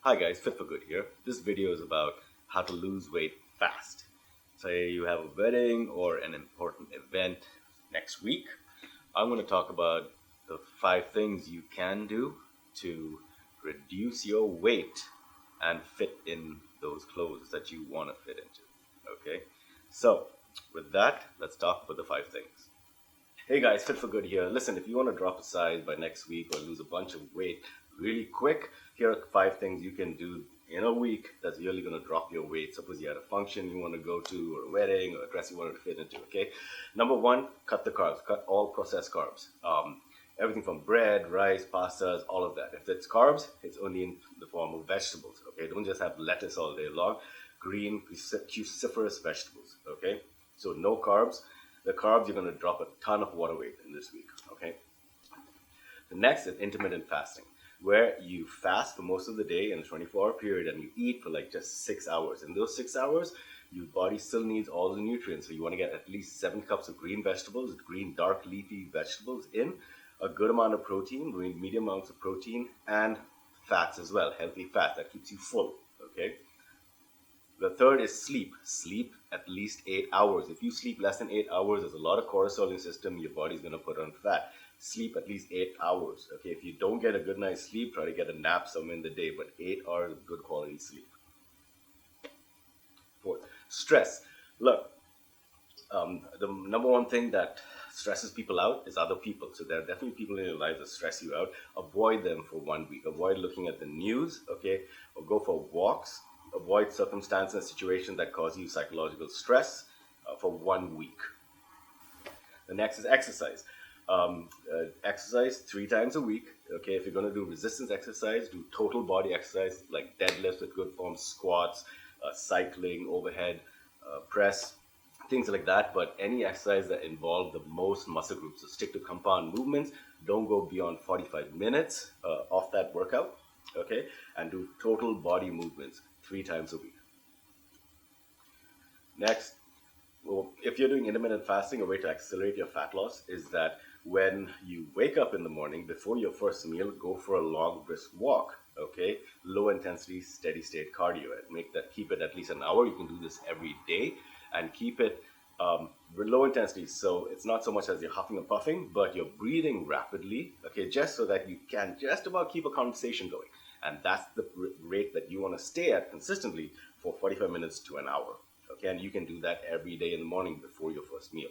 Hi guys, Fitforgood here. This video is about how to lose weight fast. Say you have a wedding or an important event next week. I'm going to talk about the 5 things you can do to reduce your weight and fit in those clothes that you want to fit into. Okay, so with that, let's talk about the 5 things. Hey guys, Fit for Good here. Listen, if you want to drop a size by next week or lose a bunch of weight really quick, here are 5 things you can do in a week that's really going to drop your weight. Suppose you had a function you want to go to, or a wedding, or a dress you want to fit into, okay? Number one, cut the carbs. Cut all processed carbs. Everything from bread, rice, pastas, all of that. If it's carbs, it's only in the form of vegetables, okay? Don't just have lettuce all day long. Green, cruciferous vegetables, okay? So no carbs. The carbs, you're going to drop a ton of water weight in this week, okay? The next is intermittent fasting, where you fast for most of the day in a 24-hour period and you eat for like just 6 hours. In those 6 hours, your body still needs all the nutrients. So you want to get at least 7 cups of green vegetables, green dark leafy vegetables in, a good amount of protein, medium amounts of protein, and fats as well, healthy fat that keeps you full, okay? The third is sleep. Sleep at least 8 hours. If you sleep less than 8 hours, there's a lot of cortisol in your system. Your body's going to put on fat. Sleep at least 8 hours. Okay, if you don't get a good night's sleep, try to get a nap somewhere in the day, but 8 hours of good quality sleep. Fourth, stress. Look, the number one thing that stresses people out is other people. So there are definitely people in your life that stress you out. Avoid them for 1 week. Avoid looking at the news, okay, or go for walks. Avoid circumstances and situations that cause you psychological stress for 1 week. The next is exercise. Exercise 3 times a week. Okay, if you're going to do resistance exercise, do total body exercise like deadlifts with good form, squats, cycling, overhead press, things like that. But any exercise that involve the most muscle groups, so stick to compound movements. Don't go beyond 45 minutes of that workout. Okay, and do total body movements 3 times a week. Next, well, if you're doing intermittent fasting, a way to accelerate your fat loss is that when you wake up in the morning before your first meal, go for a long brisk walk. Okay, low intensity, steady state cardio. Keep it at least an hour. You can do this every day and keep it low intensity. So it's not so much as you're huffing and puffing, but you're breathing rapidly. Okay, just so that you can just about keep a conversation going. And that's the rate that you want to stay at consistently for 45 minutes to an hour. Okay, and you can do that every day in the morning before your first meal.